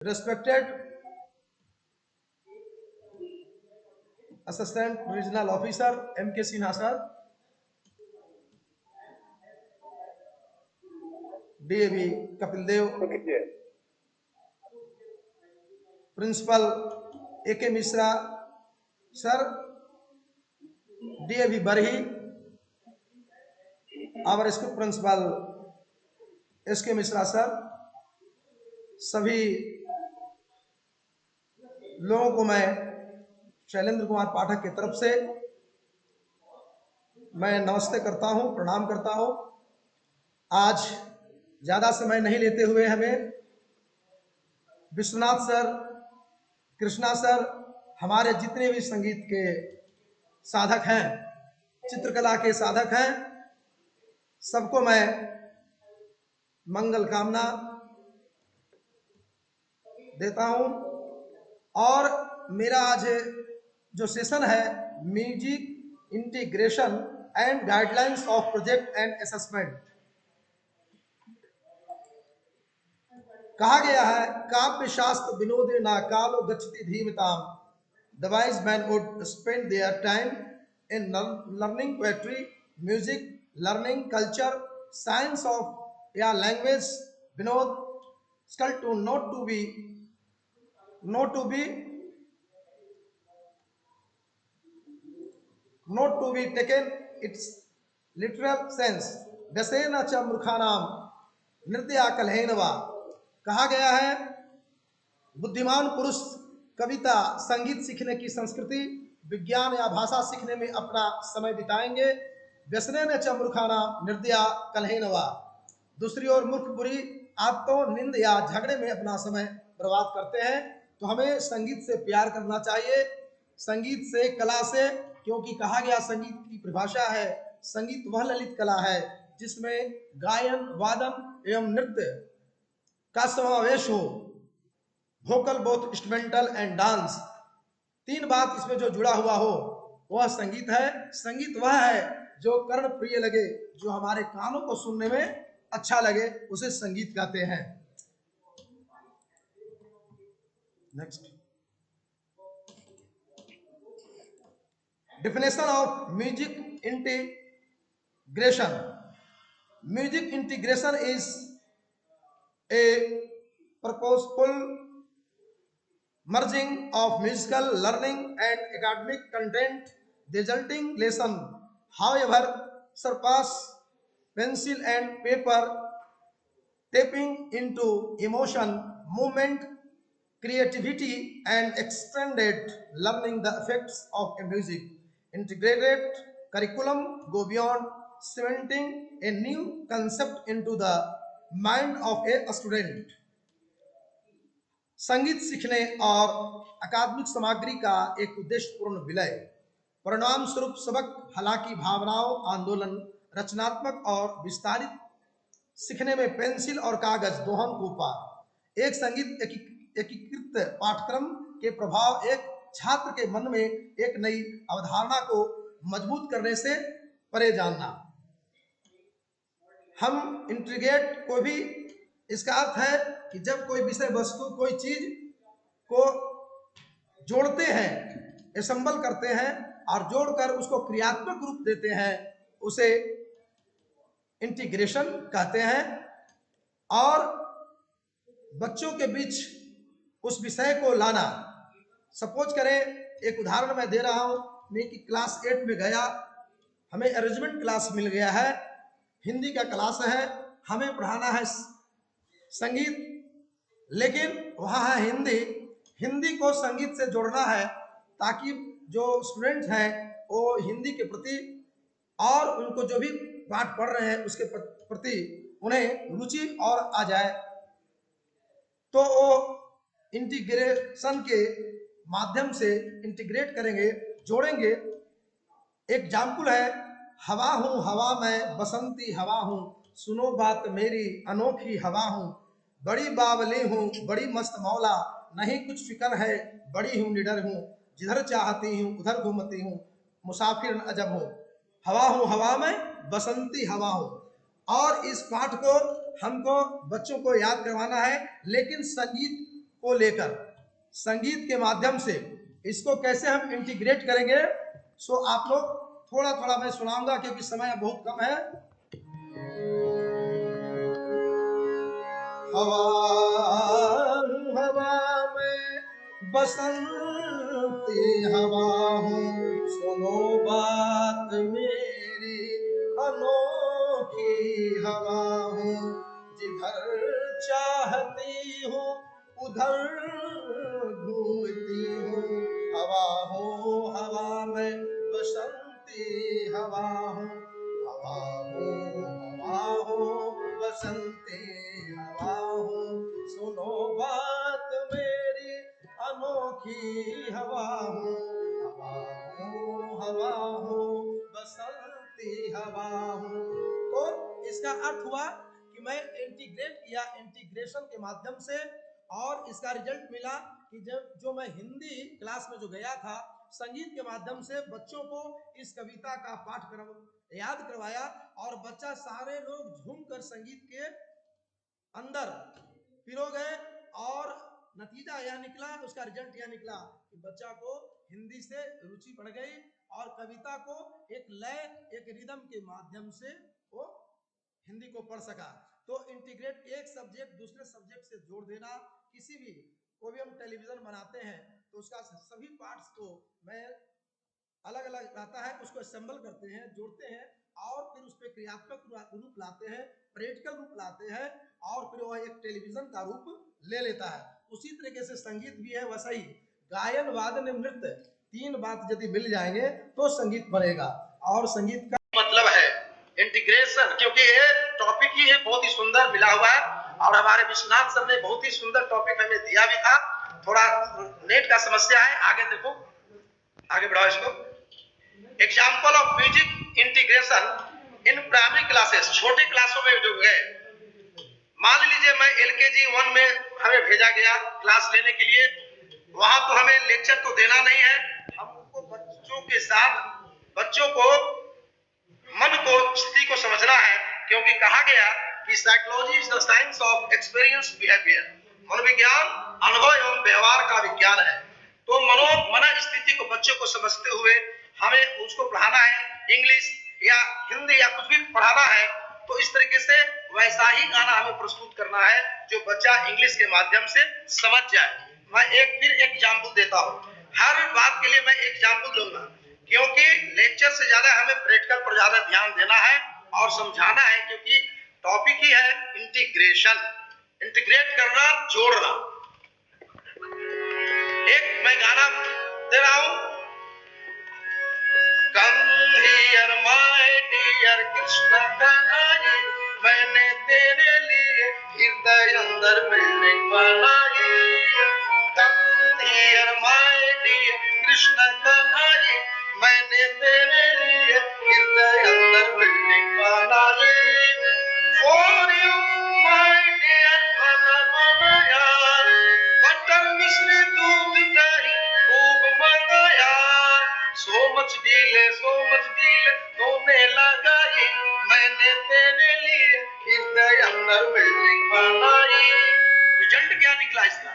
Respected Assistant Regional Officer M.K. Sinha sir, DAV Kapil Dev, Principal A.K. Mishra sir, DAV Barhi, our School Principal S.K. Mishra sir, सभी लोगों को मैं शैलेंद्र कुमार पाठक की तरफ से मैं नमस्ते करता हूं, प्रणाम करता हूं। आज ज़्यादा समय नहीं लेते हुए हमें विश्वनाथ सर, कृष्णा सर, हमारे जितने भी संगीत के साधक हैं, चित्रकला के साधक हैं, सबको मैं मंगल कामना देता हूं। और मेरा आज जो सेशन है music integration and guidelines of project and assessment, कहा गया है काव्य शास्त्र विनोदे ना कालो गच्छति धीमताम, the wise man would spend their time in learning poetry, music, learning culture, science of या लैंग्वेज, विनोद, स्कल to not to be taken its literal sense. व्यसेन च मूर्खानाम नृत्या कलहेनवा, कहा गया है बुद्धिमान पुरुष कविता, संगीत सीखने की संस्कृति, विज्ञान या भाषा सीखने में अपना समय बिताएंगे। व्यसनेन च मूर्खानाम नृत्या कलहेनवा, दूसरी ओर मूर्ख बुरी आदतों, निंद या झगड़े में अपना समय बर्बाद करते हैं। तो हमें संगीत से प्यार करना चाहिए, संगीत से, कला से, क्योंकि कहा गया संगीत की परिभाषा है, संगीत वह ललित कला है जिसमें गायन, वादन एवं नृत्य का समावेश हो, vocal, both instrumental and dance, तीन बात इसमें जो जुड़ा हुआ हो वह संगीत है। संगीत वह है जो कर्ण प्रिय लगे, जो हमारे कानों को सुनने में अच्छा लगे, उसे संगीत कहते हैं। Next, definition of music integration. Music integration is a purposeful merging of musical learning and academic content, resulting lesson, however, surpass pencil and paper, tapping into emotion, movement, creativity, and extended learning the effects of a music. Integrated curriculum go beyond cementing a new concept into the mind of a student. संगीत सीखने और अकादमिक सामग्री का एक उद्देश्यपूर्ण विलय, परिणाम स्वरूप सबक, हालांकि भावनाओं, आंदोलन, रचनात्मक और विस्तारित सीखने में पेंसिल और कागज दोहन को पार। एक संगीत एकीकृत पाठ्यक्रम के प्रभाव एक छात्र के मन में एक नई अवधारणा को मजबूत करने से परे जानना। हम इंटीग्रेट को भी, इसका अर्थ है कि जब कोई विषय वस्तु, कोई चीज को जोड़ते हैं, असम्बल करते हैं और जोड़कर उसको क्रियात्मक रूप देते हैं, उसे इंटीग्रेशन कहते हैं। और बच्चों के बीच उस विषय को लाना, सपोज करें, एक उदाहरण मैं दे रहा हूं, मैं कि क्लास 8 में गया, हमें अरेंजमेंट क्लास मिल गया है, हिंदी का क्लास है, हमें पढ़ाना है संगीत, लेकिन वहाँ है हिंदी, हिंदी को संगीत से जोड़ना है ताकि जो स्टूडेंट हैं वो हिंदी के प्रति और उनको जो भी पाठ पढ़ रहे हैं उसके प्रति उन्हें रुचि और आ जाए। तो वो इंटीग्रेशन के माध्यम से इंटीग्रेट करेंगे, जोड़ेंगे। एग्जाम्पल है, हवा हूँ हवा में, बसंती हवा हूँ, सुनो बात मेरी अनोखी हवा हूँ, बड़ी बावली हूँ, बड़ी मस्त मौला, नहीं कुछ फिक्र है, बड़ी हूँ निडर हूँ, जिधर चाहती हूँ उधर घूमती हूँ, मुसाफिर अजब हूँ, हवा हूँ हवा में, बसंती हवा हूँ। और इस पाठ को हमको बच्चों को याद करवाना है, लेकिन संगीत को लेकर संगीत के माध्यम से इसको कैसे हम इंटीग्रेट करेंगे, सो आप लोग थोड़ा थोड़ा मैं सुनाऊंगा क्योंकि समय बहुत कम है। हवा हवा में बसंती हवा हूँ, सुनो बात मेरी अनोखी हवा हूँ, जिधर चाहती हूँ उधर घूमती हूँ। हवा हूँ हवा में बसंती हवा हूँ, हवा हूँ बसंती हवा हूँ, सुनो बात मेरी अनोखी हवा हूँ। हवा हूँ बसंती हवा हूँ। तो इसका अर्थ हुआ कि मैं इंटीग्रेट किया, इंटीग्रेशन के माध्यम से, और इसका रिजल्ट मिला कि जब जो मैं हिंदी क्लास में जो गया था, संगीत के माध्यम से बच्चों को इस कविता का पाठ्यक्रम याद करवाया और बच्चा सारे लोग झूमकर संगीत के अंदर पिरो गए, और नतीजा यह निकला, उसका रिजल्ट यह निकला कि बच्चा को हिंदी से रुचि बढ़ गई और कविता को एक लय, एक रिदम के माध्यम से वो हिंदी को पढ़ सका। तो इंटीग्रेट, एक सब्जेक्ट दूसरे सब्जेक्ट से जोड़ देना, किसी भी कोई भी हम टेलीविजन बनाते हैं तो उसका सभी पार्ट्स को मैं अलग अलग रहता है, उसको असेंबल करते हैं, जोड़ते हैं और फिर उस पर क्रियात्मक रूप लाते हैं, प्रैक्टिकल रूप लाते हैं और फिर वह एक टेलीविजन का रूप ले लेता है। उसी तरीके से संगीत भी है वैसा ही, गायन वादन नृत्य तीन बात यदि मिल जाएंगे तो संगीत बनेगा। और संगीत का मतलब है इंटीग्रेशन, क्योंकि ये टॉपिक ही है बहुत ही सुंदर मिला हुआ है और हमारे विश्वनाथ सर ने बहुत ही सुंदर टॉपिक हमें दिया भी था। थोड़ा नेट का समस्या है, आगे देखो, आगे बढ़ाओ इसको। Example of music integration in primary classes, छोटे क्लासों में जो है, मान लीजिए मैं LKG 1 में हमें भेजा गया क्लास लेने के लिए, वहां तो हमें लेक्चर तो देना नहीं है, हमको बच्चों के साथ बच्चों को मन को, स्थिति को समझना है, क्योंकि कहा गया कि psychology is the science of experience behaviour, मनोविज्ञान अनुभव एवं व्यवहार का विज्ञान है। तो मन स्थिति को बच्चों को समझते हुए हमें उसको पढ़ाना है, इंग्लिश या हिंदी या कुछ भी पढ़ाना है, तो इस तरीके से वैसा ही गाना हमें प्रस्तुत करना है जो बच्चा इंग्लिश के माध्यम से समझ जाए। मैं फिर एक एग्जाम्पल देता हूँ, हर बात के लिए मैं एग्जाम्पल दूंगा, क्योंकि लेक्चर से ज्यादा हमें प्रैक्टिकल पर ज्यादा ध्यान देना है और समझाना है, क्योंकि टॉपिक ही है इंटीग्रेशन, इंटीग्रेट करना, जोड़ना। एक मैं गाना दे रहा हूं, come here my dear Krishna Kanhaiya, मैंने तेरे लिए हृदय अंदर बिल्डिंग बनाई। Come here my dear Krishna Kanhaiya, मैंने तेरे लिए हृदय अंदर बिल्डिंग बनाई। फॉर यू माय डियर खाना बनाया, बटर मिश्री दूध दही खूब मंगाया, सो मच डीले होने लगाई, मैंने तेरे लिए हृदय अंदर बिल्डिंग बनाई। रिजल्ट क्या निकला इसका,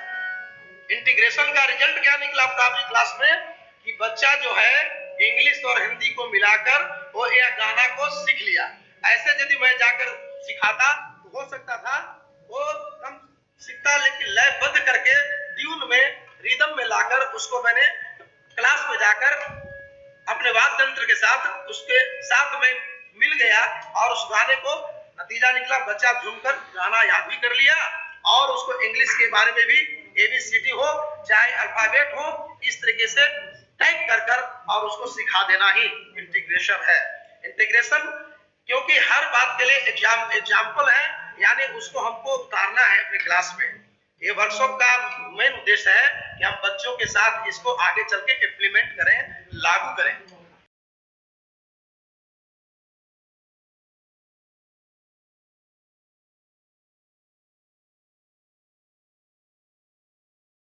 इंटीग्रेशन का रिजल्ट क्या निकला प्राइमरी क्लास में, कि बच्चा जो है इंग्लिश और हिंदी को मिलाकर वो यह गाना को सीख लिया। ऐसे यदि मैं जाकर सिखाता तो हो सकता था वो कम सीखता, लेकिन लयबद्ध करके ट्यून में, रिदम में लाकर उसको मैंने क्लास में जाकर अपने वाद्य यंत्र के साथ उसके साथ में मिल गया और उस गाने को नतीजा निकला, बच्चा झूमकर गाना याद भी कर लिया और उसको इंग्लिश के बारे में भी ABCD हो चाहे अल्फाबेट हो, इस तरीके से टाइप कर और उसको सिखा देना ही इंटीग्रेशन है। इंटीग्रेशन क्योंकि हर बात के लिए एग्जाम्पल है, यानी उसको हमको उतारना है अपने क्लास में। ये वर्कशॉप का मेन उद्देश्य है कि हम बच्चों के साथ इसको आगे चल के इम्प्लीमेंट करें, लागू करें।